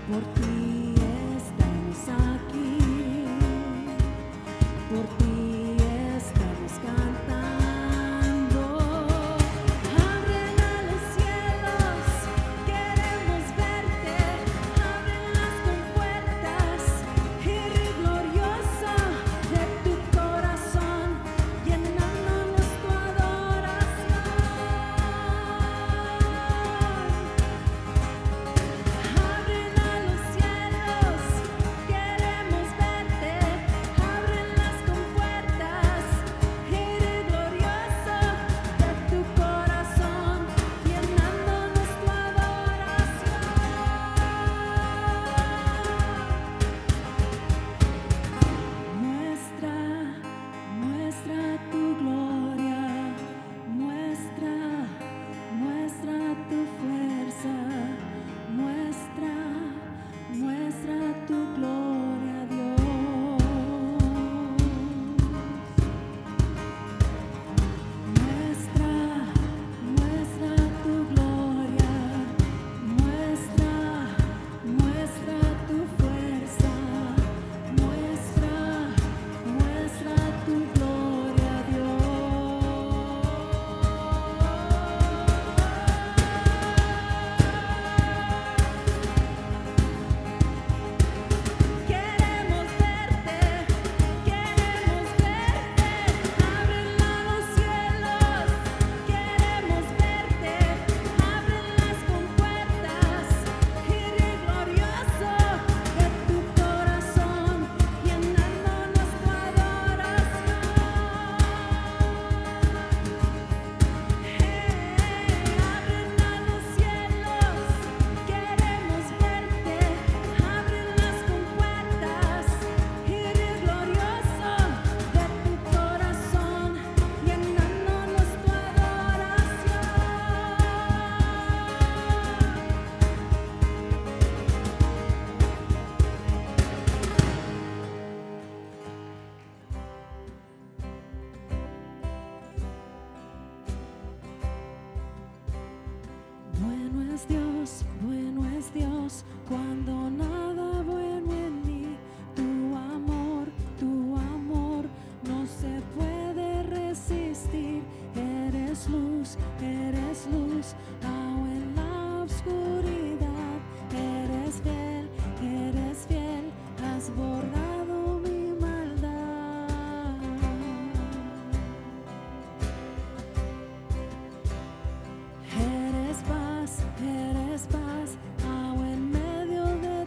Por ti estamos aquí, por ti estamos cantando. Abren a los cielos, queremos verte. Abren las compuertas, Rey glorioso de tu corazón, llenándonos tu adoración. Abren a los cielos, queremos verte. Abren las compuertas, Rey glorioso de tu corazón, llenándonos tu adoración. Muestra tu gloria, muestra tu fuerza, muestra tu gloria, Dios. Muestra tu gloria, muestra tu fuerza, muestra tu gloria, Dios. Queremos verte, abren los cielos, queremos verte, abren las compuertas, Rey glorioso de tu corazón, llenándonos tu adoración. Abren a los cielos, queremos verte, abren las compuertas, Rey glorioso de tu corazón, llenándonos tu adoración. Bueno es Dios, cuando nada bueno en mí. Tu amor no se puede resistir. Eres luz, aún en la oscuridad. Eres fiel, has borrado mi maldad. Eres paz, aún en medio de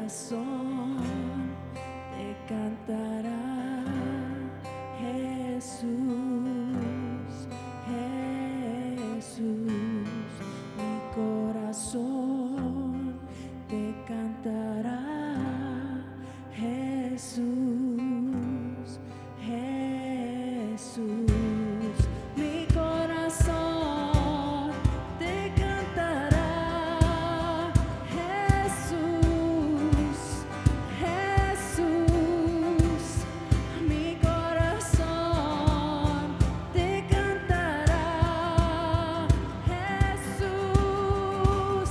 corazón te cantará, Jesús, Jesús. Mi corazón te cantará, Jesús, Jesús. Mi corazón te cantará, Jesús, Jesús. Mi corazón te cantará, Jesús,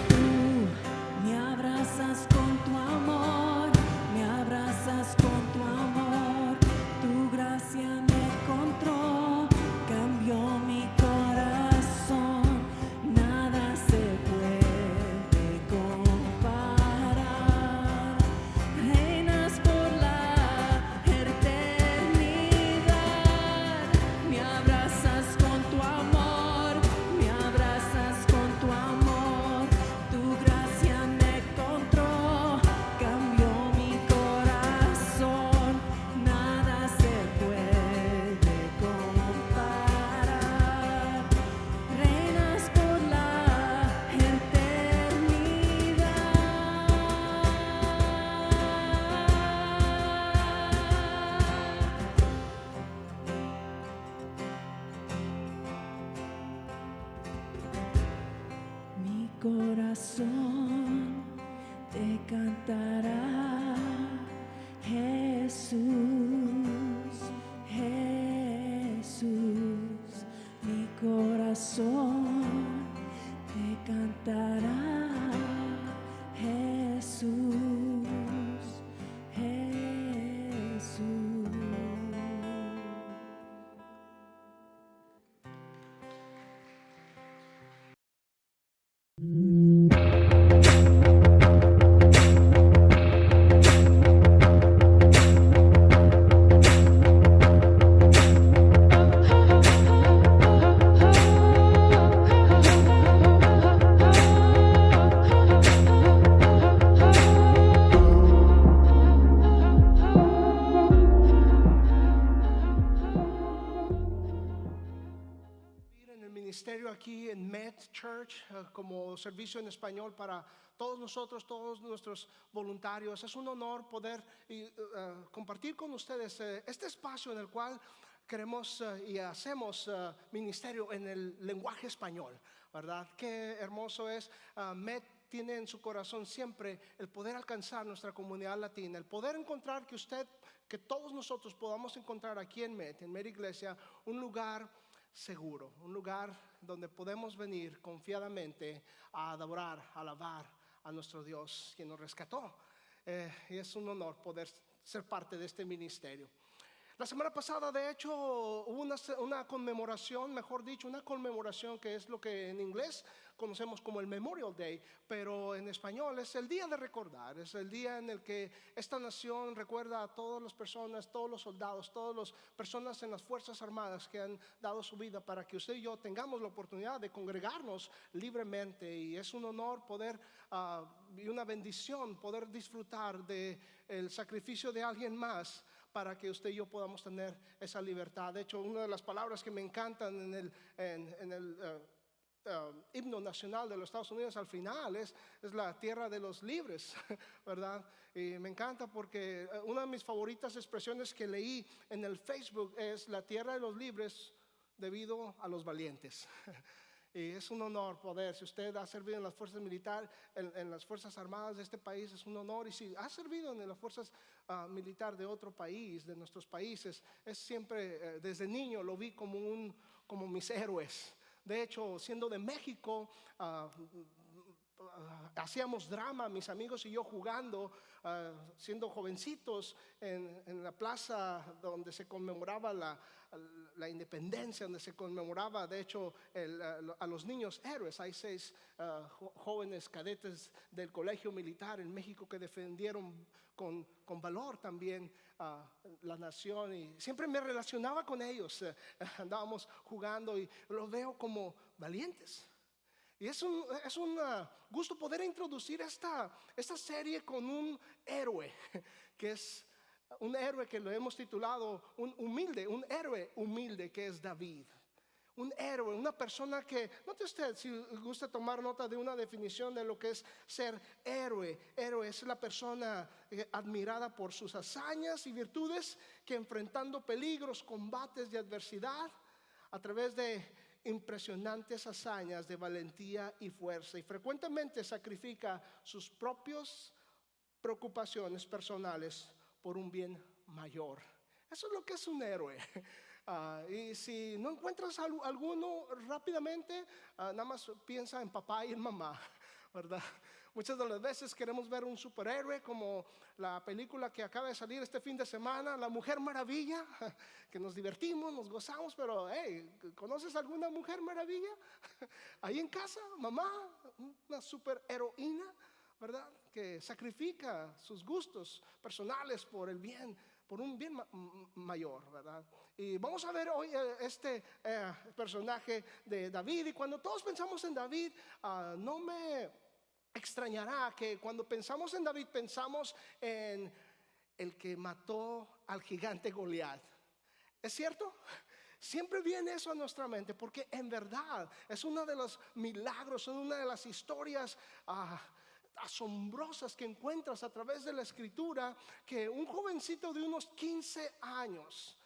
Tú me abrazas con tu amor, me abrazas con tu amor. Tu gracia me encontró, cambió mi corazón. Nada se puede comparar. Reinas por la eternidad. Me abrazas con tu amor, me abrazas con tu amor. Tu gracia me encontró, cambió mi corazón. Nada se puede comparar. Reinas por la eternidad. Mi corazón te cantará, Jesús, Jesús. Mi corazón te cantará, Jesús, Jesús. En el ministerio aquí en Med Church como servicio en español para todos nosotros, todos nuestros voluntarios. Es un honor poder compartir con ustedes este espacio en el cual queremos y hacemos ministerio en el lenguaje español, ¿verdad? Qué hermoso es. Med tiene en su corazón siempre el poder alcanzar nuestra comunidad latina, el poder encontrar que todos nosotros podamos encontrar aquí en Med Iglesia, un lugar seguro, un lugar donde podemos venir confiadamente a adorar, a alabar a nuestro Dios quien nos rescató. Y es un honor poder ser parte de este ministerio. La semana pasada, de hecho, hubo una conmemoración, mejor dicho, una conmemoración que es lo que en inglés conocemos como el Memorial Day, pero en español es el día de recordar, es el día en el que esta nación recuerda a todas las personas, todos los soldados, todas las personas en las Fuerzas Armadas que han dado su vida para que usted y yo tengamos la oportunidad de congregarnos libremente. Y es un honor poder y una bendición poder disfrutar del sacrificio de alguien más para que usted y yo podamos tener esa libertad. De hecho, una de las palabras que me encantan en el himno nacional de los Estados Unidos al final es la tierra de los libres, ¿verdad? Y me encanta porque una de mis favoritas expresiones que leí en el Facebook es la tierra de los libres debido a los valientes. Y es un honor poder, si usted ha servido en las fuerzas militares, en las fuerzas armadas de este país, es un honor. Y si ha servido en las fuerzas militares de otro país, de nuestros países, es siempre, desde niño lo vi como mis héroes. De hecho, siendo de México, hacíamos drama, mis amigos y yo jugando, siendo jovencitos en la plaza donde se conmemoraba la independencia, donde se conmemoraba de hecho a los niños héroes. Hay 6 jóvenes cadetes del colegio militar en México que defendieron con valor también la nación, y siempre me relacionaba con ellos. Andábamos jugando y los veo como valientes. Y es un gusto poder introducir esta serie con un héroe, que es un héroe que lo hemos titulado un héroe humilde, que es David. Un héroe, una persona que, note usted, si gusta tomar nota de una definición de lo que es ser héroe. Héroe es la persona admirada por sus hazañas y virtudes, que enfrentando peligros, combates y adversidad, a través de impresionantes hazañas de valentía y fuerza, y frecuentemente sacrifica sus propias preocupaciones personales por un bien mayor. Eso es lo que es un héroe. Y si no encuentras alguno rápidamente, nada más piensa en papá y en mamá, ¿verdad? Muchas de las veces queremos ver un superhéroe, como la película que acaba de salir este fin de semana, La Mujer Maravilla, que nos divertimos, nos gozamos, pero hey, ¿conoces alguna Mujer Maravilla? Ahí en casa, mamá, una superheroína, ¿verdad? Que sacrifica sus gustos personales por el bien, por un bien mayor, ¿verdad? Y vamos a ver hoy este personaje de David. Y cuando todos pensamos en David, no me extrañará que cuando pensamos en David pensamos en el que mató al gigante Goliat. ¿Es cierto? Siempre viene eso a nuestra mente, porque en verdad es uno de los milagros, es una de las historias asombrosas que encuentras a través de la escritura, que un jovencito de unos 15 años,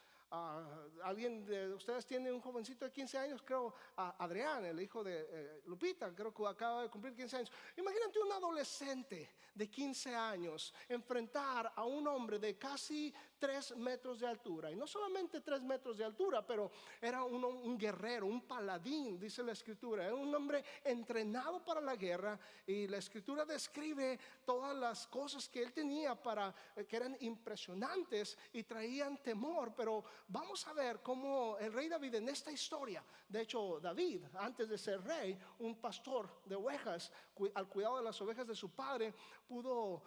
alguien de ustedes tiene un jovencito de 15 años, creo, Adrián, el hijo de Lupita, creo que acaba de cumplir 15 años. Imagínate un adolescente de 15 años enfrentar a un hombre de casi 3 metros de altura, y no solamente 3 metros de altura, pero era un guerrero, un paladín, dice la escritura. Era un hombre entrenado para la guerra, y la escritura describe todas las cosas que él tenía que eran impresionantes y traían temor. Pero vamos a ver cómo el rey David en esta historia, de hecho David, antes de ser rey, un pastor de ovejas, al cuidado de las ovejas de su padre, pudo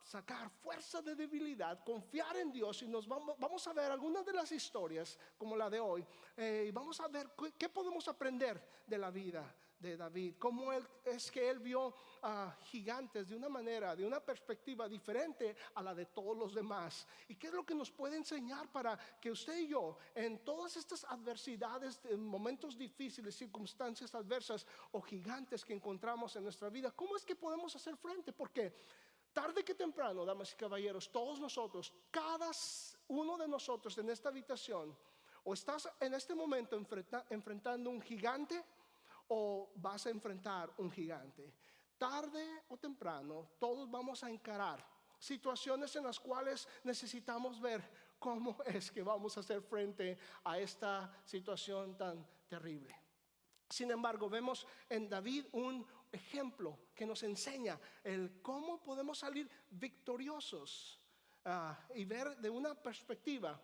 sacar fuerza de debilidad, confiar en Dios. Y vamos a ver algunas de las historias como la de hoy, y vamos a ver qué podemos aprender de la vida de David, cómo es que él vio gigantes de una manera, de una perspectiva diferente a la de todos los demás, y qué es lo que nos puede enseñar para que usted y yo, en todas estas adversidades, en momentos difíciles, circunstancias adversas o gigantes que encontramos en nuestra vida, cómo es que podemos hacer frente. Porque tarde que temprano, damas y caballeros, todos nosotros, cada uno de nosotros en esta habitación, o estás en este momento enfrentando un gigante, o vas a enfrentar un gigante. Tarde o temprano, todos vamos a encarar situaciones en las cuales necesitamos ver cómo es que vamos a hacer frente a esta situación tan terrible. Sin embargo, vemos en David un ejemplo que nos enseña el cómo podemos salir victoriosos, y ver de una perspectiva,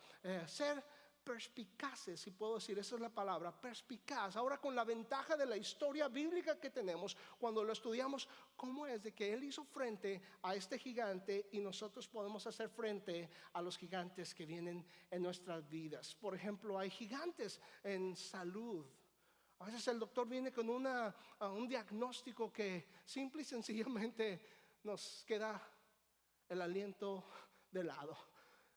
ser perspicaces, si puedo decir, esa es la palabra, perspicaz. Ahora, con la ventaja de la historia bíblica que tenemos, cuando lo estudiamos, cómo es de que él hizo frente a este gigante, y nosotros podemos hacer frente a los gigantes que vienen en nuestras vidas. Por ejemplo, hay gigantes en salud. A veces el doctor viene con un diagnóstico que simple y sencillamente nos queda el aliento de lado,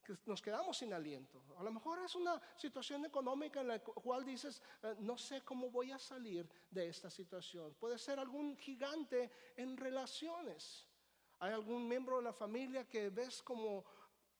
que nos quedamos sin aliento. A lo mejor es una situación económica en la cual dices, no sé cómo voy a salir de esta situación. Puede ser algún gigante en relaciones. Hay algún miembro de la familia que ves como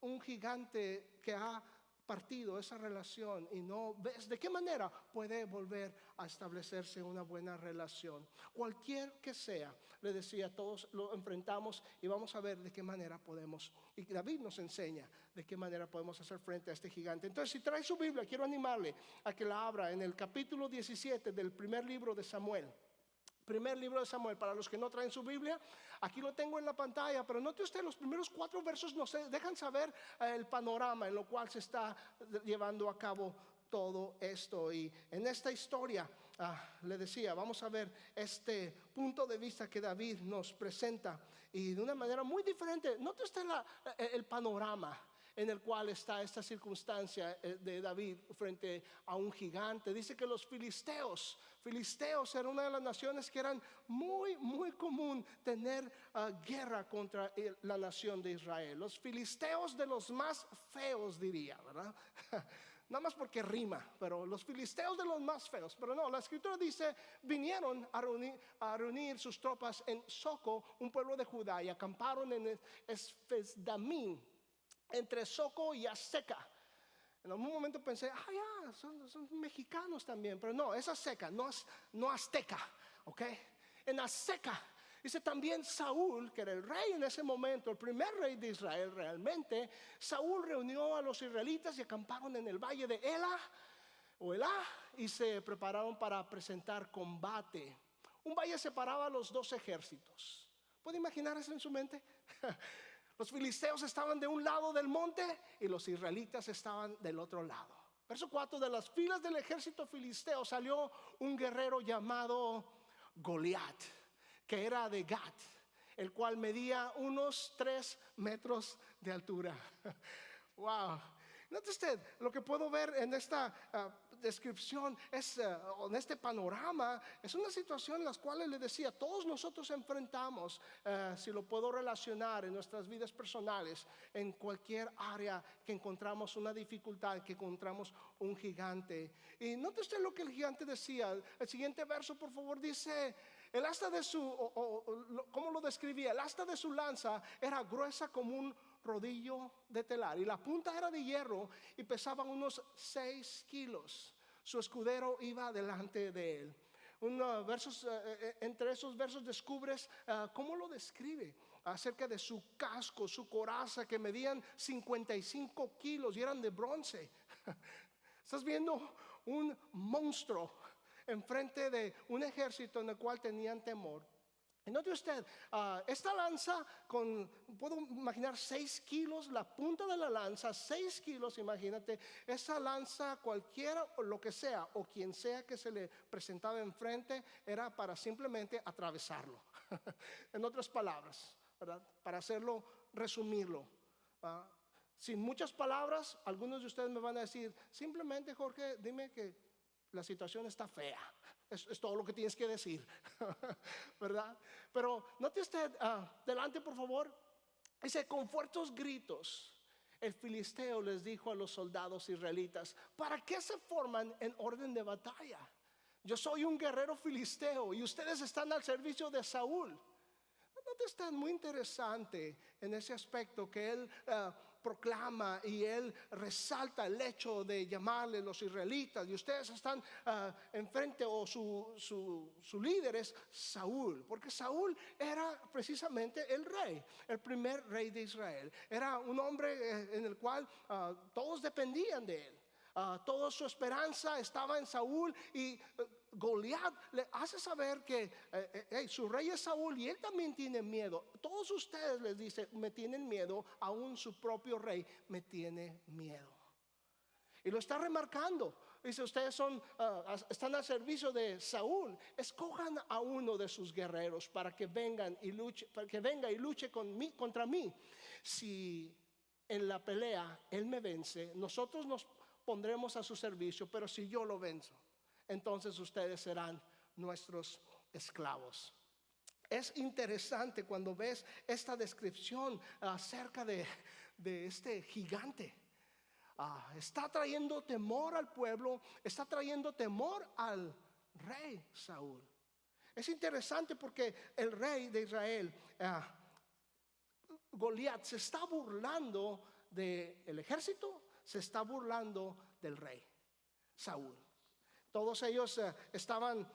un gigante que ha partido esa relación, y no ves de qué manera puede volver a establecerse una buena relación. Cualquier que sea, le decía, todos lo enfrentamos, y vamos a ver de qué manera podemos, y David nos enseña de qué manera podemos hacer frente a este gigante. Entonces, si trae su Biblia, quiero animarle a que la abra en el capítulo 17 del primer libro de Samuel. Primer libro de Samuel. Para los que no traen su Biblia, aquí lo tengo en la pantalla, pero note usted, los primeros 4 versos nos dejan saber el panorama en lo cual se está llevando a cabo todo esto. Y en esta historia, le decía, vamos a ver este punto de vista que David nos presenta, y de una manera muy diferente. Note usted el panorama en el cual está esta circunstancia de David frente a un gigante. Dice que los filisteos eran una de las naciones que eran muy común tener guerra contra la nación de Israel. Los filisteos, de los más feos, diría, ¿verdad? Nada más porque rima, pero los filisteos de los más feos. Pero no, la escritura dice, vinieron a reunir sus tropas en Soco, un pueblo de Judá, y acamparon en Esfesdamín, entre Soco y Azeca. En algún momento pensé, son mexicanos también, pero no, es Azeca, no azteca, ¿ok? En Azeca. Dice también Saúl, que era el rey en ese momento, el primer rey de Israel realmente. Saúl reunió a los israelitas y acamparon en el valle de Elá, y se prepararon para presentar combate. Un valle separaba a los 2 ejércitos. ¿Puede imaginar eso en su mente? Los filisteos estaban de un lado del monte y los israelitas estaban del otro lado. Verso 4, de las filas del ejército filisteo salió un guerrero llamado Goliat, que era de Gat, el cual medía unos 3 metros de altura. Wow. Note usted, lo que puedo ver en esta descripción en este panorama, es una situación en la cual le decía, todos nosotros enfrentamos, si lo puedo relacionar en nuestras vidas personales, en cualquier área que encontramos una dificultad, que encontramos un gigante. Y note usted lo que el gigante decía. El siguiente verso, por favor, dice: el asta de ¿cómo lo describía? El asta de su lanza era gruesa como un rodillo de telar, y la punta era de hierro y pesaba unos 6 kilos. Su escudero iba delante de él. Entre esos versos descubres cómo lo describe acerca de su casco, su coraza, que medían 55 kilos y eran de bronce. Estás viendo un monstruo enfrente de un ejército en el cual tenían temor. Y note usted, esta lanza puedo imaginar 6 kilos, la punta de la lanza, 6 kilos, imagínate, esa lanza, cualquiera o lo que sea, o quien sea que se le presentaba enfrente, era para simplemente atravesarlo. En otras palabras, ¿verdad? Para resumirlo. Sin muchas palabras, algunos de ustedes me van a decir, simplemente, Jorge, dime que la situación está fea. Es todo lo que tienes que decir, ¿verdad? Pero note usted, delante por favor, dice: con fuertes gritos el filisteo les dijo a los soldados israelitas: ¿para qué se forman en orden de batalla? Yo soy un guerrero filisteo y ustedes están al servicio de Saúl. Note usted, muy interesante en ese aspecto que él proclama y él resalta el hecho de llamarle los israelitas, y ustedes están enfrente, o su líder es Saúl, porque Saúl era precisamente el rey, el primer rey de Israel. Era un hombre en el cual todos dependían de él. Toda su esperanza estaba en Saúl, y Goliat le hace saber que su rey es Saúl y él también tiene miedo. Todos ustedes, les dice, me tienen miedo, aún su propio rey me tiene miedo. Y lo está remarcando. Dice: ustedes están al servicio de Saúl. Escojan a uno de sus guerreros para que venga y luche contra mí. Si en la pelea él me vence, nosotros nos pondremos a su servicio, pero si yo lo venzo, entonces ustedes serán nuestros esclavos. Es interesante cuando ves esta descripción acerca de este gigante. Está trayendo temor al pueblo, está trayendo temor al rey Saúl. Es interesante porque el rey de Israel, Goliat, se está burlando del ejército, se está burlando del rey Saúl. Todos ellos estaban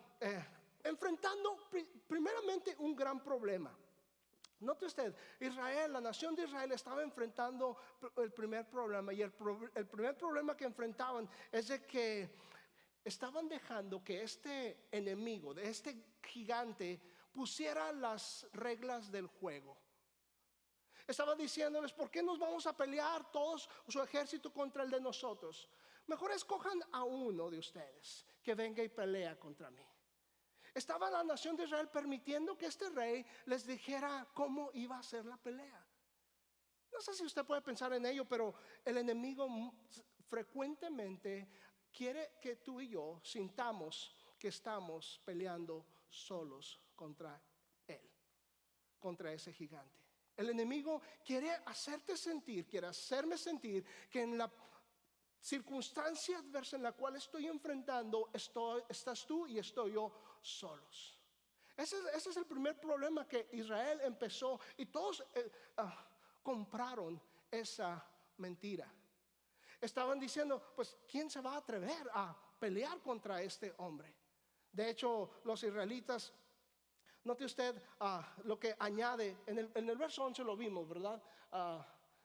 enfrentando primeramente un gran problema. Note usted, Israel, la nación de Israel, estaba enfrentando el primer problema, y el primer problema que enfrentaban es de que estaban dejando que este enemigo, de este gigante, pusiera las reglas del juego. Estaba diciéndoles: ¿por qué nos vamos a pelear todos su ejército contra el de nosotros? Mejor escojan a uno de ustedes que venga y pelea contra mí. Estaba la nación de Israel permitiendo que este rey les dijera cómo iba a ser la pelea. No sé si usted puede pensar en ello, pero el enemigo frecuentemente quiere que tú y yo sintamos que estamos peleando solos contra él, contra ese gigante. El enemigo quiere hacerte sentir, quiere hacerme sentir que en la circunstancia adversa en la cual estoy enfrentando, estás tú y estoy yo solos. Ese es el primer problema que Israel empezó, y todos compraron esa mentira. Estaban diciendo: pues ¿quién se va a atrever a pelear contra este hombre? De hecho, los israelitas, note usted lo que añade en el verso 11, lo vimos, ¿verdad?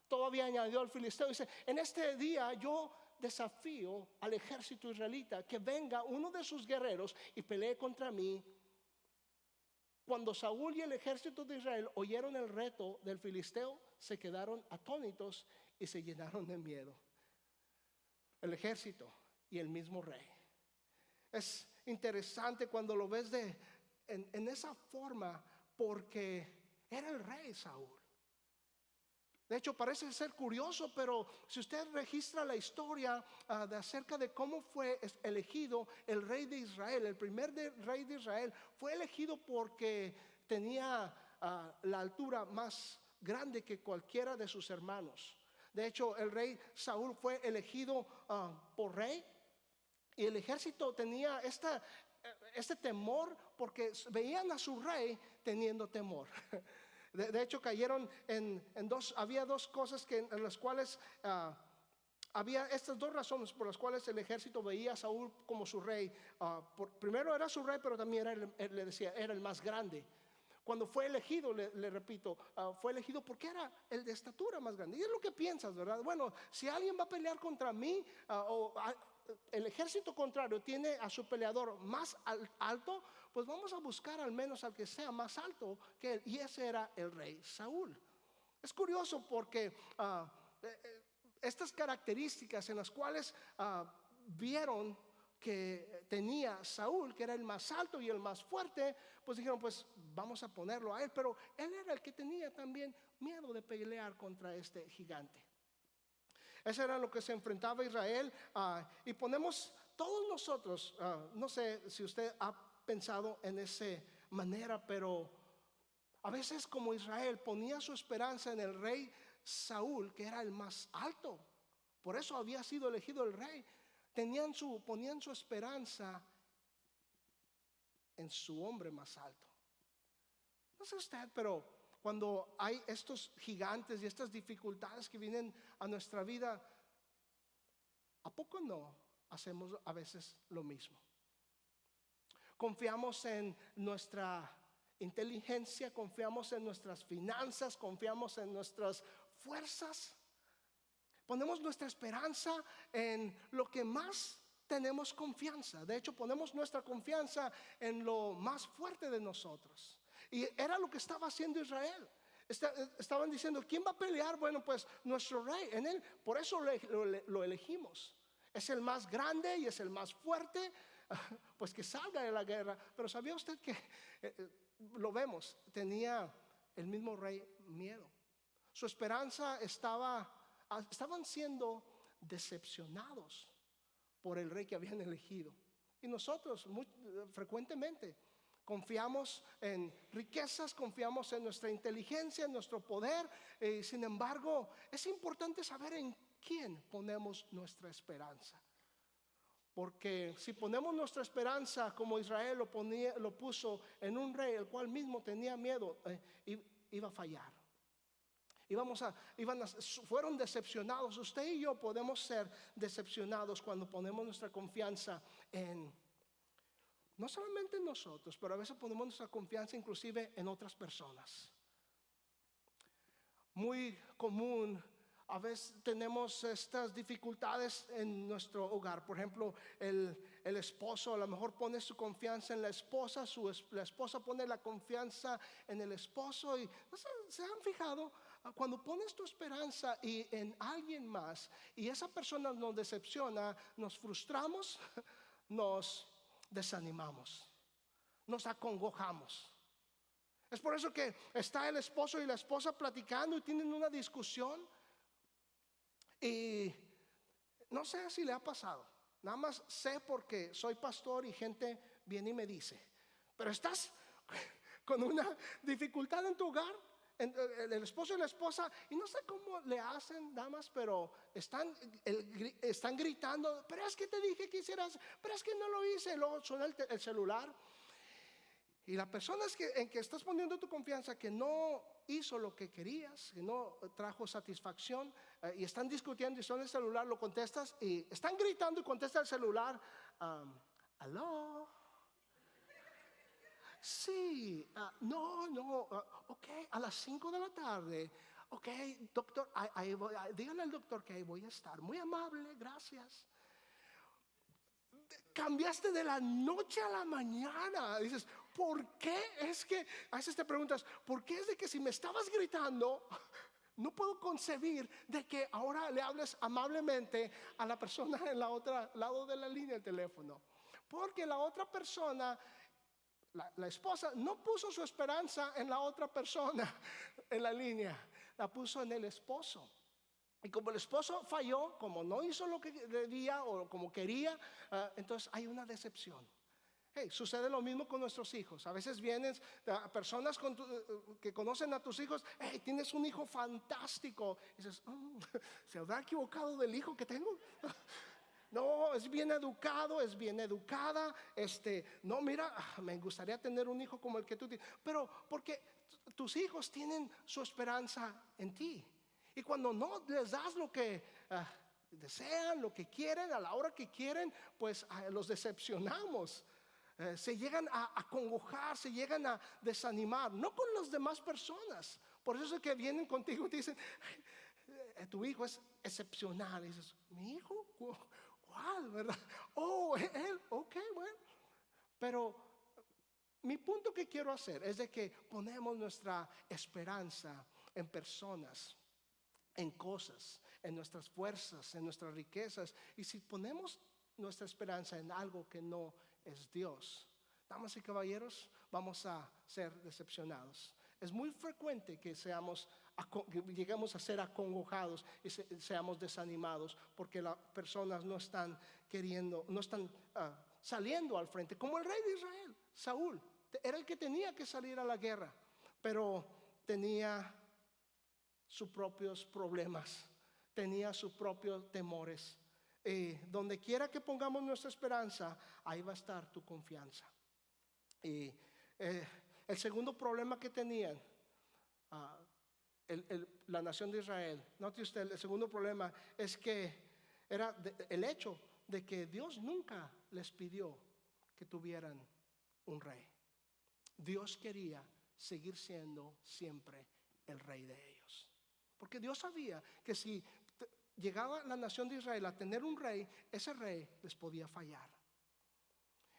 Todavía añadió al filisteo, dice: en este día yo desafío al ejército israelita que venga uno de sus guerreros y pelee contra mí. Cuando Saúl y el ejército de Israel oyeron el reto del filisteo, se quedaron atónitos y se llenaron de miedo. El ejército y el mismo rey. Es interesante cuando lo ves en esa forma, porque era el rey Saúl. De hecho, parece ser curioso, pero si usted registra la historia acerca de cómo fue elegido el rey de Israel, el primer rey de Israel, fue elegido porque tenía la altura más grande que cualquiera de sus hermanos. De hecho, el rey Saúl fue elegido por rey, y el ejército tenía este temor porque veían a su rey teniendo temor. De hecho, cayeron había dos cosas en las cuales había estas dos razones por las cuales el ejército veía a Saúl como su rey. Primero era su rey, pero también le decía, era el más grande. Cuando fue elegido, le repito, fue elegido porque era el de estatura más grande. Y es lo que piensas, ¿verdad? Bueno, si alguien va a pelear contra mí, el ejército contrario tiene a su peleador más alto, pues vamos a buscar al menos al que sea más alto que él. Y ese era el rey Saúl. Es curioso porque estas características en las cuales vieron que tenía Saúl, que era el más alto y el más fuerte, pues dijeron: pues vamos a ponerlo a él. Pero él era el que tenía también miedo de pelear contra este gigante. Eso era lo que se enfrentaba Israel. Y ponemos todos nosotros, no sé si usted ha pensado en esa manera, pero a veces como Israel ponía su esperanza en el rey Saúl, que era el más alto, por eso había sido elegido el rey. Ponían su esperanza en su hombre más alto. No sé usted, pero cuando hay estos gigantes y estas dificultades que vienen a nuestra vida, ¿a poco no hacemos a veces lo mismo? Confiamos en nuestra inteligencia, confiamos en nuestras finanzas, confiamos en nuestras fuerzas. Ponemos nuestra esperanza en lo que más tenemos confianza. De hecho, ponemos nuestra confianza en lo más fuerte de nosotros. Y era lo que estaba haciendo Israel. Estaban diciendo: ¿quién va a pelear? Bueno, pues nuestro rey, en él, por eso lo elegimos. Es el más grande y es el más fuerte, pues que salga de la guerra. Pero ¿sabía usted que lo vemos? Tenía el mismo rey miedo. Su esperanza estaban siendo decepcionados por el rey que habían elegido. Y nosotros frecuentemente confiamos en riquezas, confiamos en nuestra inteligencia, en nuestro poder. Sin embargo, es importante saber en quién ponemos nuestra esperanza. Porque si ponemos nuestra esperanza como Israel lo puso en un rey el cual mismo tenía miedo, iba a fallar. Fueron decepcionados. Usted y yo podemos ser decepcionados cuando ponemos nuestra confianza en, no solamente en nosotros, pero a veces ponemos nuestra confianza inclusive en otras personas. Muy común a veces tenemos estas dificultades en nuestro hogar. Por ejemplo, el esposo a lo mejor pone su confianza en la esposa, la esposa pone la confianza en el esposo. Y ¿no se han fijado? Cuando pones tu esperanza en alguien más y esa persona nos decepciona, nos frustramos, nos desanimamos, nos acongojamos. Es por eso que está el esposo y la esposa platicando y tienen una discusión. Y no sé si le ha pasado, nada más sé porque soy pastor y gente viene y me dice, pero estás con una dificultad en tu hogar, el esposo y la esposa, y no sé cómo le hacen, damas, pero están gritando, pero es que te dije que hicieras, pero es que no lo hice. Luego suena el celular y la persona en que estás poniendo tu confianza, que no hizo lo que querías, que no trajo satisfacción, y están discutiendo y son el celular, lo contestas y están gritando y contesta el celular. ¿Aló? Sí, no, ok, a las 5 de la tarde. Ok, doctor, dígale al doctor que ahí voy a estar. Muy amable, gracias. Cambiaste de la noche a la mañana. Dices, ¿por qué? Es que a veces te preguntas, ¿por qué es de que si me estabas gritando, no puedo concebir de que ahora le hables amablemente a la persona en la otra lado de la línea del teléfono? Porque la otra persona, la esposa, no puso su esperanza en la otra persona en la línea, la puso en el esposo. Y como el esposo falló, como no hizo lo que debía o como quería, entonces hay una decepción. Hey, sucede lo mismo con nuestros hijos. A veces vienen personas que conocen a tus hijos. Hey, tienes un hijo fantástico. Y dices, ¿se habrá equivocado del hijo que tengo? No, es bien educado, es bien educada. No, mira, me gustaría tener un hijo como el que tú tienes. Pero porque tus hijos tienen su esperanza en ti. Y cuando no les das lo que desean, lo que quieren, a la hora que quieren, pues los decepcionamos. Se llegan a acongojar, se llegan a desanimar, no con las demás personas. Por eso es que vienen contigo y te dicen, tu hijo es excepcional. Y dices, ¿mi hijo? ¿Cuál? ¿Verdad? Oh, él, ok, bueno. Pero mi punto que quiero hacer es de que ponemos nuestra esperanza en personas, en cosas, en nuestras fuerzas, en nuestras riquezas. Y si ponemos nuestra esperanza en algo que no es Dios, damas y caballeros, vamos a ser decepcionados. Es muy frecuente que lleguemos a ser acongojados y seamos desanimados porque las personas no están saliendo al frente. Como el rey de Israel, Saúl, era el que tenía que salir a la guerra, pero tenía sus propios problemas, tenía sus propios temores. Donde quiera que pongamos nuestra esperanza, ahí va a estar tu confianza. Y el segundo problema que tenían la nación de Israel, note usted, el segundo problema es que era el hecho de que Dios nunca les pidió que tuvieran un rey. Dios quería seguir siendo siempre el rey de ellos. Porque Dios sabía que si llegaba la nación de Israel a tener un rey, ese rey les podía fallar.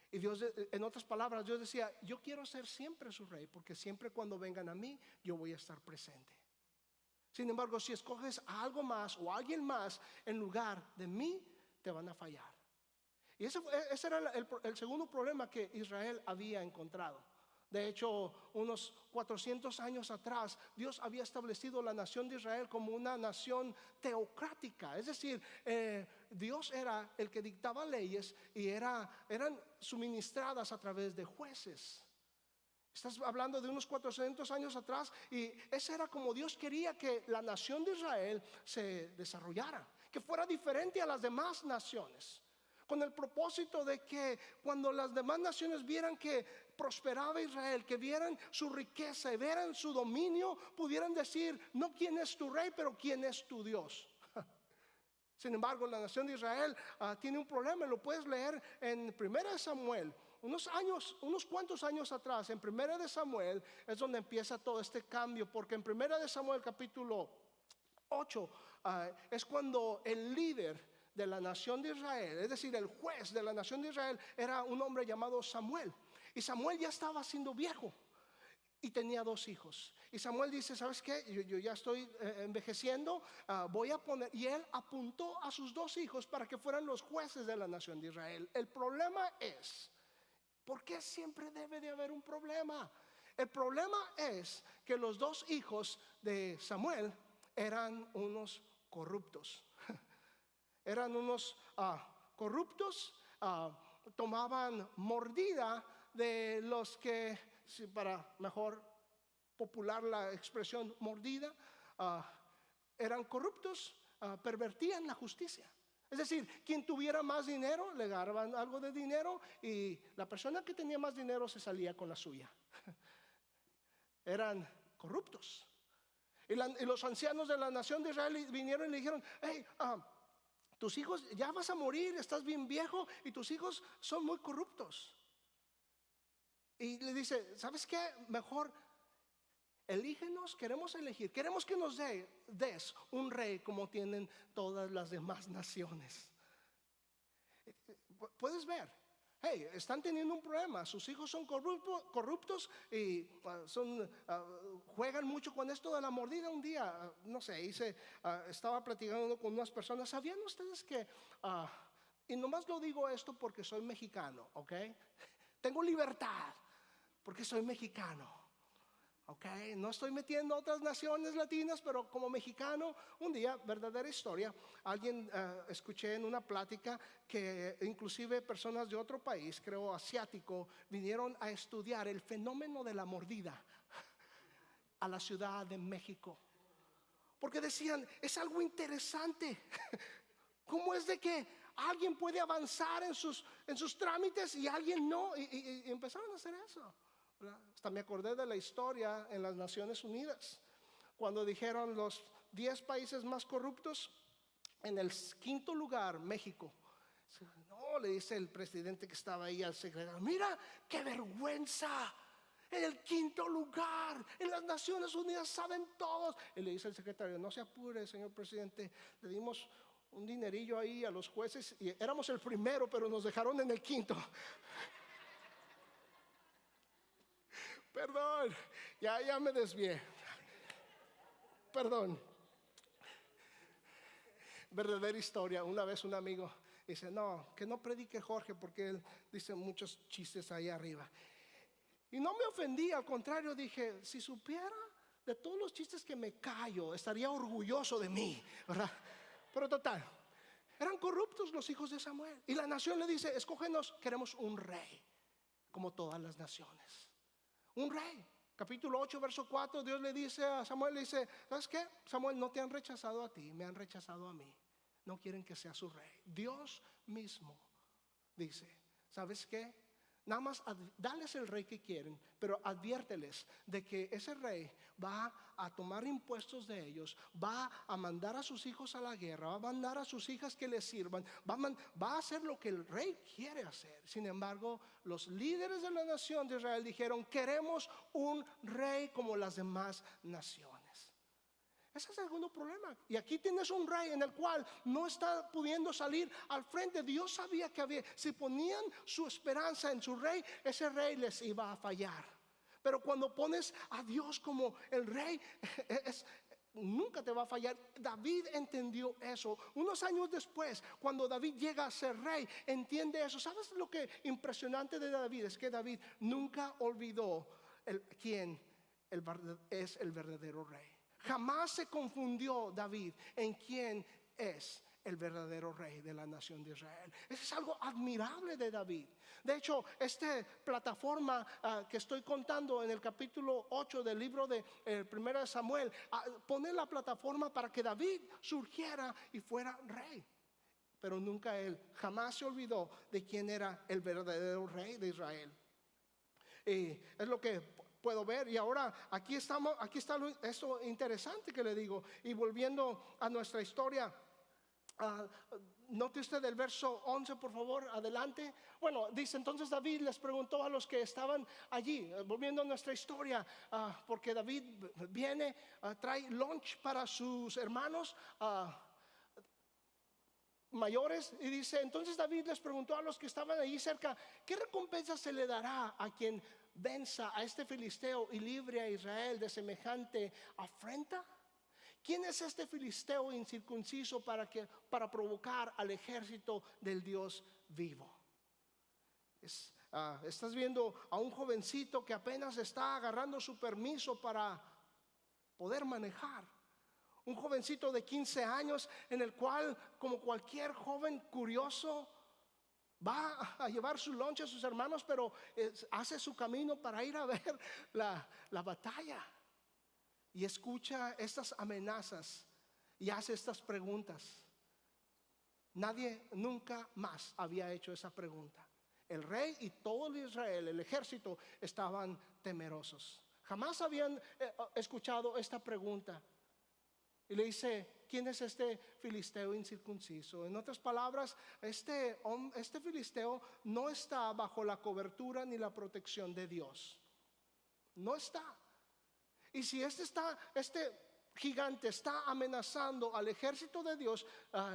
Y Dios, en otras palabras, Dios decía, yo quiero ser siempre su rey, porque siempre cuando vengan a mí, yo voy a estar presente. Sin embargo, si escoges a algo más o a alguien más en lugar de mí, te van a fallar. Y ese era el segundo problema que Israel había encontrado. De hecho, unos 400 años atrás, Dios había establecido la nación de Israel como una nación teocrática. Es decir, Dios era el que dictaba leyes y eran suministradas a través de jueces. Estás hablando de unos 400 años atrás y ese era como Dios quería que la nación de Israel se desarrollara, que fuera diferente a las demás naciones. Con el propósito de que cuando las demás naciones vieran que prosperaba Israel, que vieran su riqueza y vieran su dominio, pudieran decir, no quién es tu rey, pero quién es tu Dios. Sin embargo, la nación de Israel tiene un problema. Lo puedes leer en 1 Samuel. Unos cuantos años atrás, en 1 Samuel es donde empieza todo este cambio, porque en 1 Samuel capítulo 8 es cuando el líder de la nación de Israel, es decir, el juez de la nación de Israel, era un hombre llamado Samuel. Y Samuel ya estaba siendo viejo y tenía 2 hijos. Y Samuel dice, ¿sabes qué? Yo ya estoy envejeciendo, voy a poner... Y él apuntó a sus 2 hijos para que fueran los jueces de la nación de Israel. El problema es, ¿por qué siempre debe de haber un problema? El problema es que los 2 hijos de Samuel eran unos corruptos. Eran unos corruptos, tomaban mordida de los que, para mejor popular la expresión mordida, eran corruptos, pervertían la justicia. Es decir, quien tuviera más dinero le daban algo de dinero y la persona que tenía más dinero se salía con la suya. Eran corruptos. Y los ancianos de la nación de Israel vinieron y le dijeron, hey, tus hijos ya vas a morir, estás bien viejo y tus hijos son muy corruptos. Y le dice, ¿sabes qué? Mejor elígenos, queremos elegir, queremos que nos des un rey como tienen todas las demás naciones. Puedes ver, hey, están teniendo un problema, sus hijos son corruptos y juegan mucho con esto de la mordida. Un día, no sé, estaba platicando con unas personas. ¿Sabían ustedes que, y nomás lo digo esto porque soy mexicano, ok? Tengo libertad porque soy mexicano, ok, no estoy metiendo a otras naciones latinas, pero como mexicano, un día, verdadera historia, escuché en una plática que inclusive personas de otro país, creo asiático, vinieron a estudiar el fenómeno de la mordida a la Ciudad de México, porque decían, es algo interesante. ¿Cómo es de que alguien puede avanzar en sus trámites y alguien no? Y empezaron a hacer eso. Hasta me acordé de la historia en las Naciones Unidas, cuando dijeron los 10 países más corruptos, en el 5º lugar, México. No, le dice el presidente que estaba ahí al secretario, mira, qué vergüenza, en el 5º lugar, en las Naciones Unidas saben todos. Y le dice el secretario, no se apure, señor presidente, le dimos un dinerillo ahí a los jueces y éramos el primero, pero nos dejaron en el 5º. Perdón, ya me desvié. Perdón. Verdadera historia. Una vez un amigo dice, no, que no predique Jorge porque él dice muchos chistes ahí arriba. Y no me ofendí, al contrario, dije, si supiera de todos los chistes que me callo, estaría orgulloso de mí, ¿verdad? Pero total, eran corruptos los hijos de Samuel. Y la nación le dice, escógenos, queremos un rey, como todas las naciones. Un rey. Capítulo 8, verso 4, Dios le dice a Samuel, le dice, ¿sabes qué? Samuel, no te han rechazado a ti, me han rechazado a mí. No quieren que sea su rey. Dios mismo dice, ¿sabes qué? Nada más dales el rey que quieren, pero adviérteles de que ese rey va a tomar impuestos de ellos, va a mandar a sus hijos a la guerra, va a mandar a sus hijas que les sirvan, va a hacer lo que el rey quiere hacer. Sin embargo, los líderes de la nación de Israel dijeron, queremos un rey como las demás naciones. Ese es el segundo problema. Y aquí tienes un rey en el cual no está pudiendo salir al frente. Dios sabía que si ponían su esperanza en su rey, ese rey les iba a fallar. Pero cuando pones a Dios como el rey, nunca te va a fallar. David entendió eso. Unos años después, cuando David llega a ser rey, entiende eso. ¿Sabes lo que impresionante de David? Es que David nunca olvidó quién es el verdadero rey. Jamás se confundió David en quién es el verdadero rey de la nación de Israel. Eso es algo admirable de David. De hecho, esta plataforma que estoy contando en el capítulo 8 del libro de 1 Samuel, pone la plataforma para que David surgiera y fuera rey. Pero nunca él, jamás se olvidó de quién era el verdadero rey de Israel. Y es lo que puedo ver. Y ahora aquí está esto interesante que le digo. Y volviendo a nuestra historia, note usted el verso 11, por favor, adelante. Bueno, dice, entonces David les preguntó a los que estaban allí, volviendo a nuestra historia, porque David viene, trae lunch para sus hermanos mayores, y dice, entonces David les preguntó a los que estaban allí cerca, ¿qué recompensa se le dará a quien venza a este filisteo y libre a Israel de semejante afrenta? ¿Quién es este filisteo incircunciso para provocar al ejército del Dios vivo? Estás viendo a un jovencito que apenas está agarrando su permiso para poder manejar. Un jovencito de 15 años en el cual, como cualquier joven curioso, va a llevar su lonche a sus hermanos, pero hace su camino para ir a ver la batalla. Y escucha estas amenazas y hace estas preguntas. Nadie nunca más había hecho esa pregunta. El rey y todo el Israel, el ejército, estaban temerosos. Jamás habían escuchado esta pregunta. Y le dice, ¿quién es este filisteo incircunciso? En otras palabras, este filisteo no está bajo la cobertura ni la protección de Dios. No está. Y si este gigante está amenazando al ejército de Dios,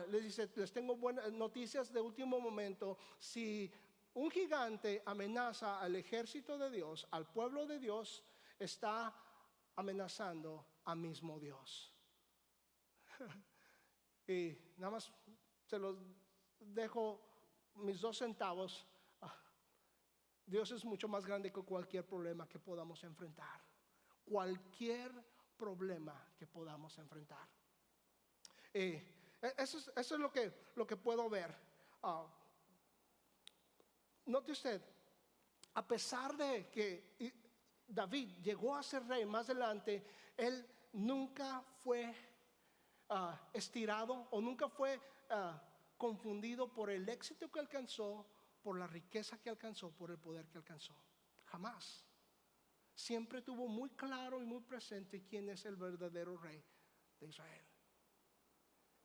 les dice, les tengo buenas noticias de último momento. Si un gigante amenaza al ejército de Dios, al pueblo de Dios, está amenazando al mismo Dios. Y nada más se los dejo mis 2 centavos. Dios es mucho más grande que cualquier problema que podamos enfrentar. Cualquier problema que podamos enfrentar. Eso es lo que puedo ver. Note usted, a pesar de que David llegó a ser rey más adelante, él nunca fue estirado o nunca fue confundido por el éxito que alcanzó, por la riqueza que alcanzó, por el poder que alcanzó. Jamás. Siempre tuvo muy claro y muy presente quién es el verdadero rey de Israel.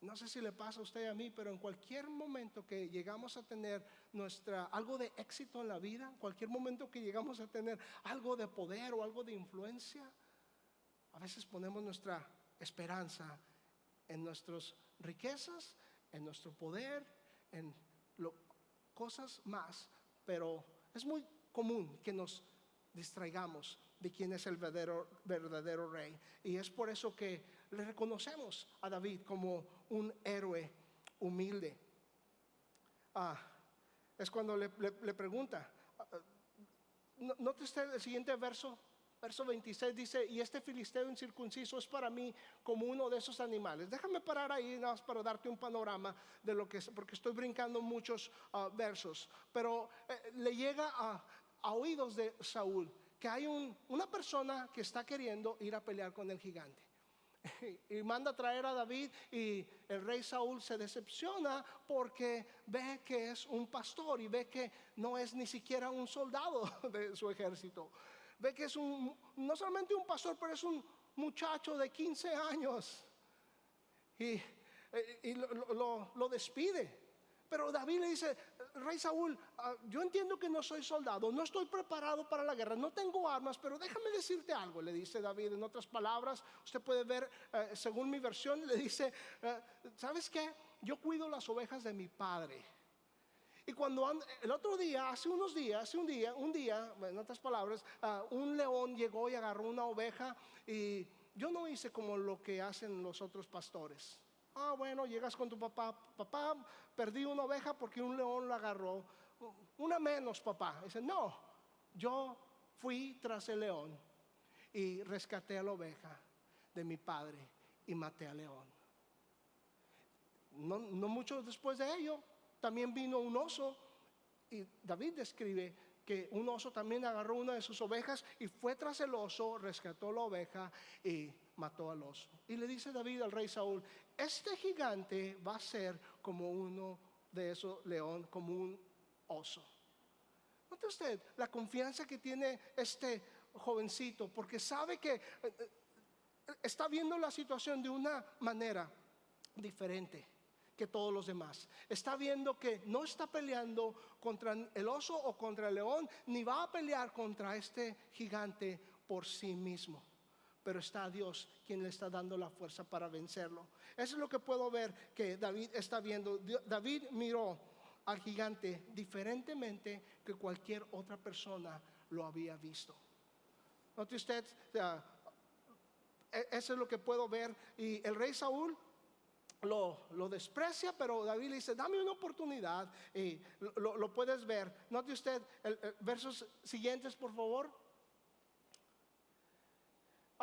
No sé si le pasa a usted y a mí, pero en cualquier momento que llegamos a tener algo de éxito en la vida, en cualquier momento que llegamos a tener algo de poder o algo de influencia, a veces ponemos nuestra esperanza en nuestras riquezas, en nuestro poder, en cosas más. Pero es muy común que nos distraigamos de quién es el verdadero rey. Y es por eso que le reconocemos a David como un héroe humilde. Es cuando le pregunta, note usted el siguiente verso 26 dice, y este filisteo incircunciso es para mí como uno de esos animales. Déjame parar ahí nada más para darte un panorama de lo que es, porque estoy brincando muchos versos. Pero le llega a oídos de Saúl que hay una persona que está queriendo ir a pelear con el gigante. Y manda a traer a David, y el rey Saúl se decepciona porque ve que es un pastor y ve que no es ni siquiera un soldado de su ejército. Ve que es no solamente un pastor, pero es un muchacho de 15 años. Y lo despide. Pero David le dice, rey Saúl, yo entiendo que no soy soldado, no estoy preparado para la guerra, no tengo armas, pero déjame decirte algo, le dice David. En otras palabras, usted puede ver, según mi versión, le dice, ¿sabes qué? Yo cuido las ovejas de mi padre. Y cuando el otro día, hace un día, en otras palabras, un león llegó y agarró una oveja, y yo no hice como lo que hacen los otros pastores. Bueno, llegas con tu papá, perdí una oveja porque un león la agarró. Una menos, papá. Dice, no, yo fui tras el león y rescaté a la oveja de mi padre y maté al león. No mucho después de ello, también vino un oso, y David describe que un oso también agarró una de sus ovejas y fue tras el oso, rescató la oveja y mató al oso. Y le dice David al rey Saúl, este gigante va a ser como uno de esos leones, como un oso. Note usted la confianza que tiene este jovencito, porque sabe que está viendo la situación de una manera diferente. que todos los demás. Está viendo que no está peleando contra el oso o contra el león, ni va a pelear contra este gigante por sí mismo. Pero está Dios quien le está dando la fuerza para vencerlo. Eso es lo que puedo ver que David está viendo. David miró al gigante diferentemente que cualquier otra persona lo había visto. Note usted, eso es lo que puedo ver. Y el rey Saúl lo desprecia, pero David le dice: dame una oportunidad. Y lo puedes ver. Note usted versos siguientes, por favor.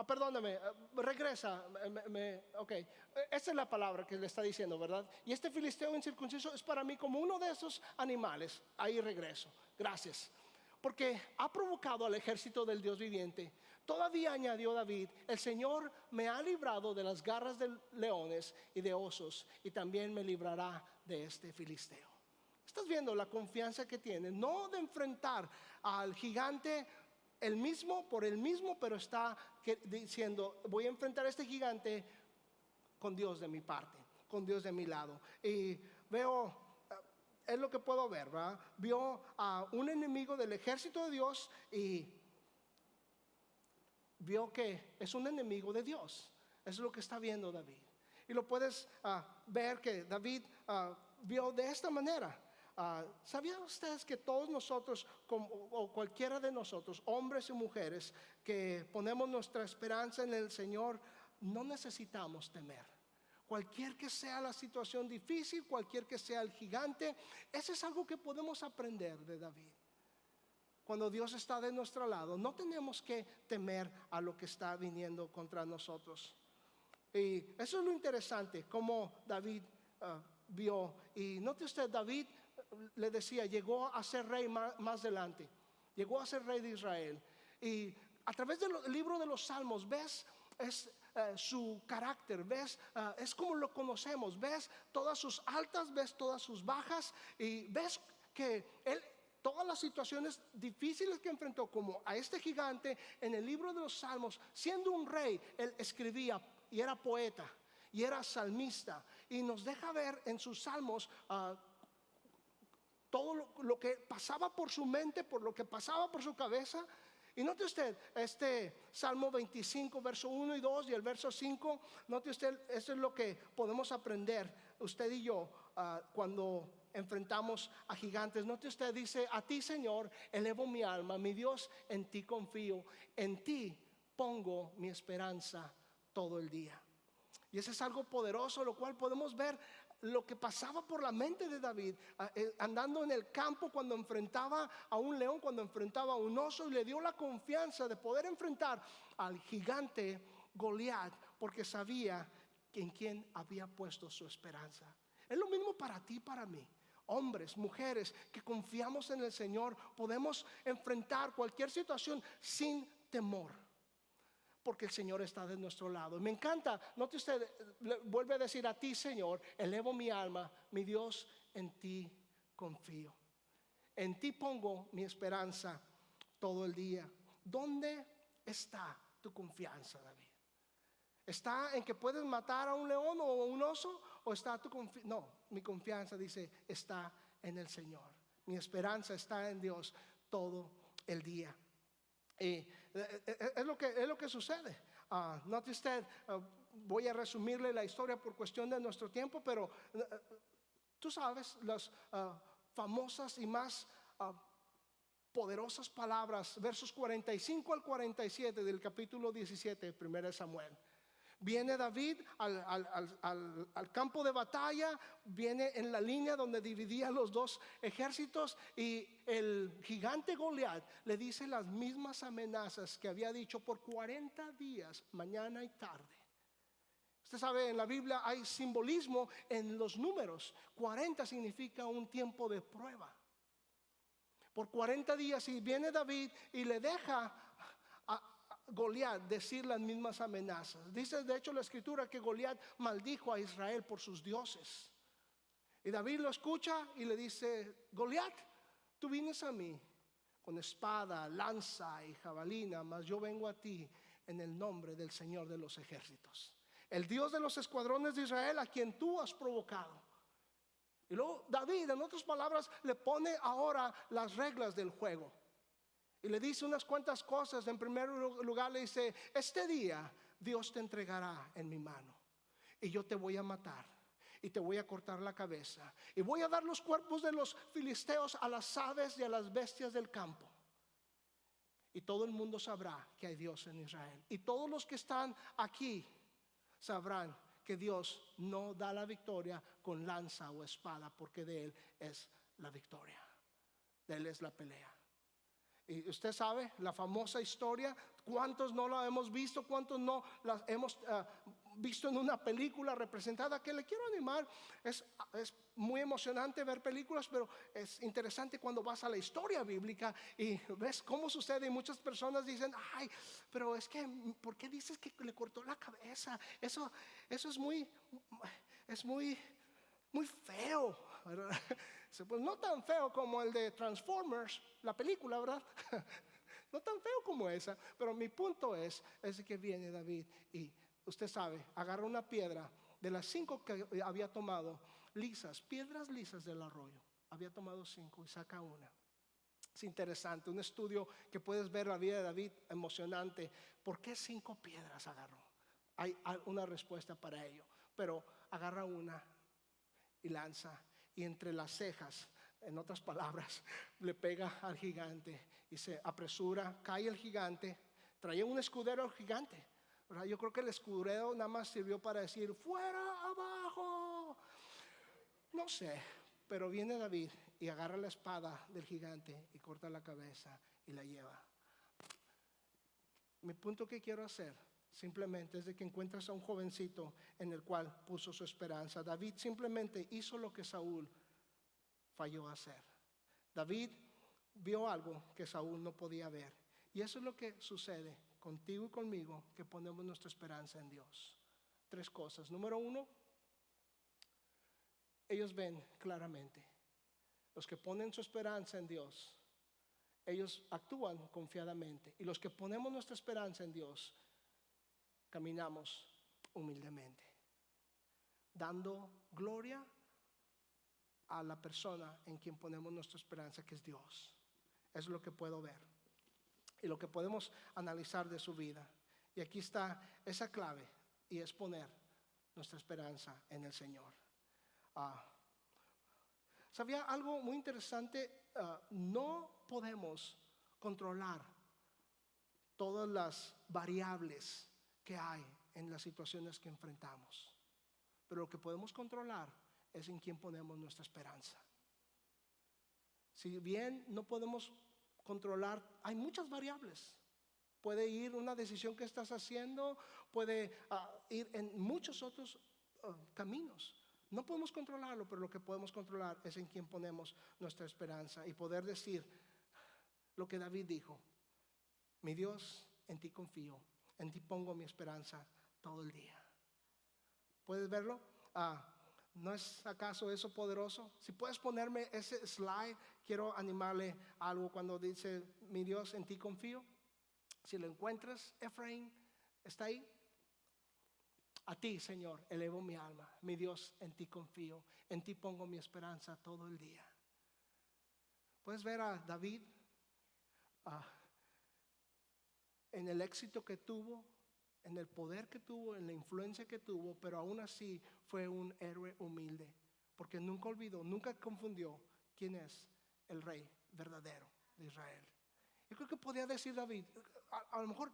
Perdóname, regresa. Ok, esa es la palabra que le está diciendo, ¿verdad? Y este filisteo incircunciso es para mí como uno de esos animales. Ahí regreso, gracias. Porque ha provocado al ejército del Dios viviente. Todavía añadió David: el Señor me ha librado de las garras de leones y de osos, y también me librará de este filisteo. ¿Estás viendo la confianza que tiene? No de enfrentar al gigante por el mismo, pero está diciendo: voy a enfrentar a este gigante con Dios de mi parte, con Dios de mi lado. Y veo, es lo que puedo ver, ¿verdad? Vio a un enemigo del ejército de Dios y vio que es un enemigo de Dios. Eso es lo que está viendo David. Y lo puedes ver que David vio de esta manera. ¿Sabían ustedes que todos nosotros, o cualquiera de nosotros, hombres y mujeres, que ponemos nuestra esperanza en el Señor, no necesitamos temer? Cualquier que sea la situación difícil, cualquier que sea el gigante, eso es algo que podemos aprender de David. Cuando Dios está de nuestro lado, no tenemos que temer a lo que está viniendo contra nosotros. Y eso es lo interesante, como David vio. Y note usted, David le decía, llegó a ser rey más adelante. Llegó a ser rey de Israel. Y a través del libro de los Salmos ves su carácter, ves, es como lo conocemos, ves todas sus altas, ves todas sus bajas, y ves que él, todas las situaciones difíciles que enfrentó, como a este gigante, en el libro de los Salmos, siendo un rey, él escribía y era poeta y era salmista, y nos deja ver en sus salmos todo lo que pasaba por su mente, por lo que pasaba por su cabeza. Y note usted este Salmo 25, verso 1 y 2 y el verso 5. Note usted, eso es lo que podemos aprender usted y yo cuando enfrentamos a gigantes. Note usted, dice: a ti, Señor, elevo mi alma, mi Dios, en ti confío, en ti pongo mi esperanza todo el día. Y eso es algo poderoso, lo cual podemos ver lo que pasaba por la mente de David andando en el campo, cuando enfrentaba a un león, cuando enfrentaba a un oso, y le dio la confianza de poder enfrentar al gigante Goliat, porque sabía en quién había puesto su esperanza. Es lo mismo para ti y para mí. Hombres, mujeres que confiamos en el Señor, podemos enfrentar cualquier situación sin temor, porque el Señor está de nuestro lado. Me encanta, note usted, vuelve a decir: a ti, Señor, elevo mi alma, mi Dios, en ti confío. En ti pongo mi esperanza todo el día. ¿Dónde está tu confianza, David? ¿Está en que puedes matar a un león o un oso? ¿O está tu confianza? No, mi confianza, dice, está en el Señor. Mi esperanza está en Dios todo el día. Es lo que sucede. Note usted, voy a resumirle la historia por cuestión de nuestro tiempo, pero tú sabes las famosas y más poderosas palabras, versos 45 al 47 del capítulo 17 de 1 Samuel. Viene David al campo de batalla, viene en la línea donde dividía los dos ejércitos, y el gigante Goliat le dice las mismas amenazas que había dicho por 40 días, mañana y tarde. Usted sabe, en la Biblia hay simbolismo en los números. 40 significa un tiempo de prueba. Por 40 días, y viene David y le deja Goliat decir las mismas amenazas. Dice de hecho la escritura que Goliat maldijo a Israel por sus dioses. Y David lo escucha y le dice: Goliat, tú vienes a mí con espada, lanza y jabalina, mas yo vengo a ti en el nombre del Señor de los ejércitos, el Dios de los escuadrones de Israel, a quien tú has provocado. Y luego David, en otras palabras, le pone ahora las reglas del juego. Y le dice unas cuantas cosas. En primer lugar le dice: este día Dios te entregará en mi mano, y yo te voy a matar, y te voy a cortar la cabeza, y voy a dar los cuerpos de los filisteos a las aves y a las bestias del campo. Y todo el mundo sabrá que hay Dios en Israel. Y todos los que están aquí sabrán que Dios no da la victoria con lanza o espada, porque de Él es la victoria, de Él es la pelea. Y usted sabe la famosa historia. ¿Cuántos no la hemos visto? ¿Cuántos no la hemos visto en una película representada? Que le quiero animar. Es muy emocionante ver películas, pero es interesante cuando vas a la historia bíblica y ves cómo sucede. Y muchas personas dicen: ay, pero es que, ¿por qué dices que le cortó la cabeza? Eso es muy feo, ¿verdad? Pues no tan feo como el de Transformers, la película, ¿verdad? No tan feo como esa. Pero mi punto es que viene David y usted sabe, agarra una piedra de las 5 que había tomado, piedras lisas del arroyo. Había tomado 5 y saca una. Es interesante, un estudio que puedes ver la vida de David, emocionante. ¿Por qué 5 piedras agarró? Hay una respuesta para ello, pero agarra una y lanza, y entre las cejas, en otras palabras, le pega al gigante y se apresura. Cae el gigante. Traía un escudero al gigante, ¿verdad? Yo creo que el escudero nada más sirvió para decir: fuera, abajo. No sé, pero viene David y agarra la espada del gigante y corta la cabeza y la lleva. Mi punto que quiero hacer simplemente es de que encuentras a un jovencito en el cual puso su esperanza. David simplemente hizo lo que Saúl falló a hacer. David vio algo que Saúl no podía ver. Y eso es lo que sucede contigo y conmigo, que ponemos nuestra esperanza en Dios. 3 cosas. Número 1, ellos ven claramente. Los que ponen su esperanza en Dios, ellos actúan confiadamente. Y los que ponemos nuestra esperanza en Dios, caminamos humildemente, dando gloria a la persona en quien ponemos nuestra esperanza, que es Dios. Es lo que puedo ver y lo que podemos analizar de su vida. Y aquí está esa clave, y es poner nuestra esperanza en el Señor. ¿Sabía algo muy interesante? No podemos controlar todas las variables que hay en las situaciones que enfrentamos, pero lo que podemos controlar es en quien ponemos nuestra esperanza. Si bien no podemos controlar, hay muchas variables. Puede ir una decisión que estás haciendo, puede ir en muchos otros caminos. No podemos controlarlo, pero lo que podemos controlar es en quien ponemos nuestra esperanza, y poder decir lo que David dijo: mi Dios, en ti confío, en ti pongo mi esperanza todo el día. ¿Puedes verlo? ¿No es acaso eso poderoso? Si puedes ponerme ese slide, quiero animarle a algo cuando dice: mi Dios, en ti confío. Si lo encuentras, Efraín, ¿está ahí? A ti, Señor, elevo mi alma. Mi Dios, en ti confío, en ti pongo mi esperanza todo el día. Puedes ver a David en el éxito que tuvo, en el poder que tuvo, en la influencia que tuvo, pero aún así fue un héroe humilde, porque nunca olvidó, nunca confundió quién es el rey verdadero de Israel. Yo creo que podía decir David, a lo mejor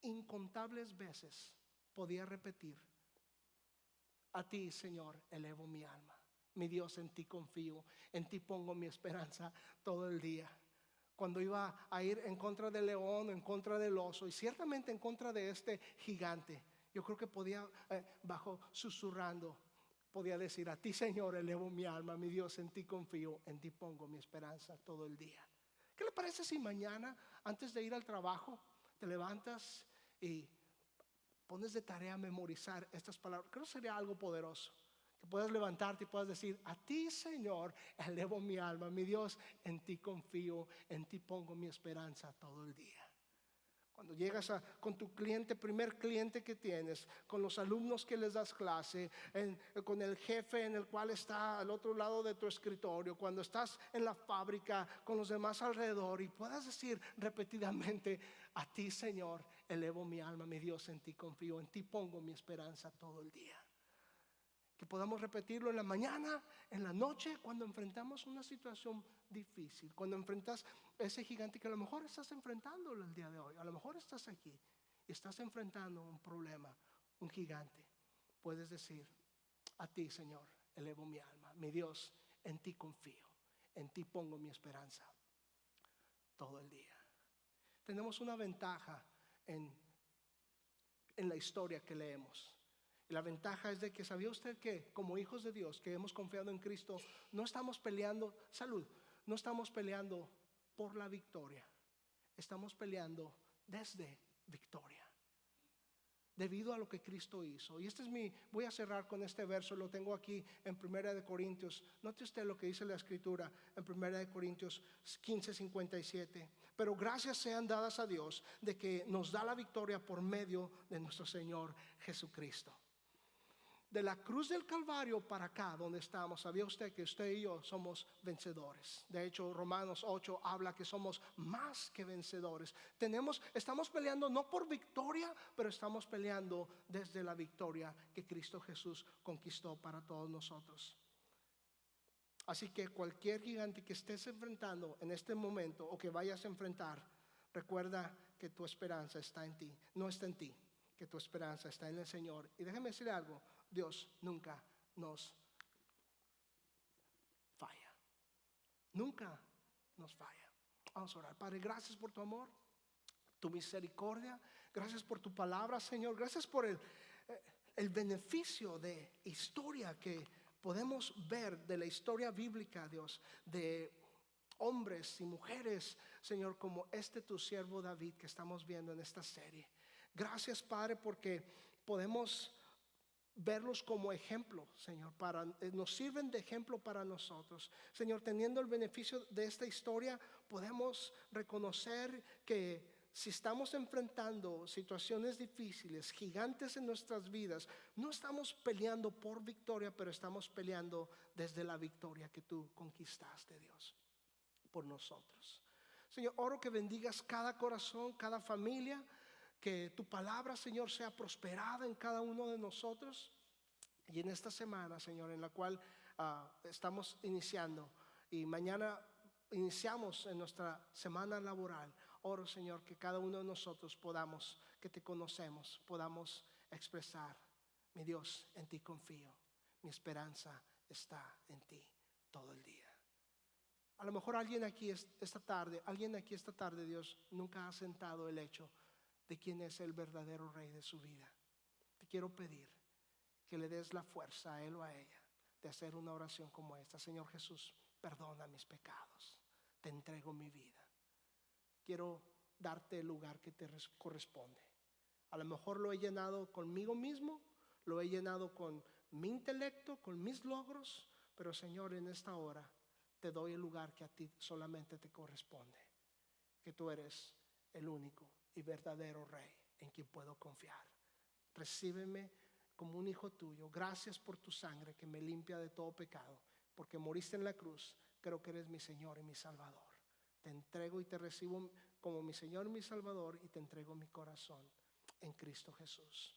incontables veces podía repetir: a ti, Señor, elevo mi alma. Mi Dios, en ti confío, en ti pongo mi esperanza todo el día. Cuando iba a ir en contra del león, en contra del oso, y ciertamente en contra de este gigante, yo creo que podía, bajo susurrando, podía decir: a ti, Señor, elevo mi alma. Mi Dios, en ti confío, en ti pongo mi esperanza todo el día. ¿Qué le parece si mañana, antes de ir al trabajo, te levantas y pones de tarea memorizar estas palabras? Creo que sería algo poderoso, que puedas levantarte y puedas decir: a ti, Señor, elevo mi alma. Mi Dios, en ti confío, en ti pongo mi esperanza todo el día. Cuando llegas con tu cliente, primer cliente que tienes, con los alumnos que les das clase, con el jefe en el cual está al otro lado de tu escritorio, cuando estás en la fábrica con los demás alrededor y puedas decir repetidamente: a ti, Señor, elevo mi alma, mi Dios, en ti confío, en ti pongo mi esperanza todo el día. Que podamos repetirlo en la mañana, en la noche, cuando enfrentamos una situación difícil, cuando enfrentas ese gigante que a lo mejor estás enfrentando el día de hoy, a lo mejor estás aquí y estás enfrentando un problema, un gigante. Puedes decir: a ti, Señor, elevo mi alma, mi Dios, en ti confío, en ti pongo mi esperanza todo el día. Tenemos una ventaja en la historia que leemos. Y la ventaja es de que, ¿sabía usted que como hijos de Dios que hemos confiado en Cristo, no estamos peleando, no estamos peleando por la victoria, estamos peleando desde victoria, debido a lo que Cristo hizo? Y voy a cerrar con este verso, lo tengo aquí en 1 Corintios. Note usted lo que dice la Escritura en 1 Corintios 15:57. Pero gracias sean dadas a Dios de que nos da la victoria por medio de nuestro Señor Jesucristo. De la cruz del Calvario para acá donde estamos, ¿sabía usted que usted y yo somos vencedores? De hecho, Romanos 8 habla que somos más que vencedores. Estamos peleando no por victoria, pero estamos peleando desde la victoria que Cristo Jesús conquistó para todos nosotros. Así que cualquier gigante que estés enfrentando en este momento o que vayas a enfrentar, recuerda que tu esperanza está en ti, no está en ti, que tu esperanza está en el Señor. Y déjeme decirle algo: Dios nunca nos falla. Nunca nos falla. Vamos a orar. Padre, gracias por tu amor, tu misericordia. Gracias por tu palabra, Señor. Gracias por el beneficio de historia que podemos ver de la historia bíblica, Dios, de hombres y mujeres, Señor, como tu siervo David que estamos viendo en esta serie. Gracias, Padre, porque podemos verlos como ejemplo, Señor, nos sirven de ejemplo para nosotros. Señor, teniendo el beneficio de esta historia, podemos reconocer que si estamos enfrentando situaciones difíciles, gigantes en nuestras vidas, no estamos peleando por victoria, pero estamos peleando desde la victoria que tú conquistaste, Dios, por nosotros. Señor, oro que bendigas cada corazón, cada familia, que tu palabra, Señor, sea prosperada en cada uno de nosotros. Y en esta semana, Señor, en la cual estamos iniciando, y mañana iniciamos en nuestra semana laboral, oro, Señor, que cada uno de nosotros podamos, que te conocemos, podamos expresar: mi Dios, en ti confío, mi esperanza está en ti todo el día. A lo mejor alguien aquí esta tarde, Dios, nunca ha sentado el hecho de quién es el verdadero rey de su vida. Te quiero pedir que le des la fuerza a él o a ella de hacer una oración como esta: Señor Jesús, perdona mis pecados, te entrego mi vida, quiero darte el lugar que te corresponde. A lo mejor lo he llenado conmigo mismo, lo he llenado con mi intelecto, con mis logros, pero Señor, en esta hora te doy el lugar que a ti solamente te corresponde, que tú eres el único y verdadero rey en quien puedo confiar. Recíbeme como un hijo tuyo. Gracias por tu sangre que me limpia de todo pecado, porque moriste en la cruz. Creo que eres mi Señor y mi Salvador. Te entrego y te recibo como mi Señor y mi Salvador, y te entrego mi corazón en Cristo Jesús.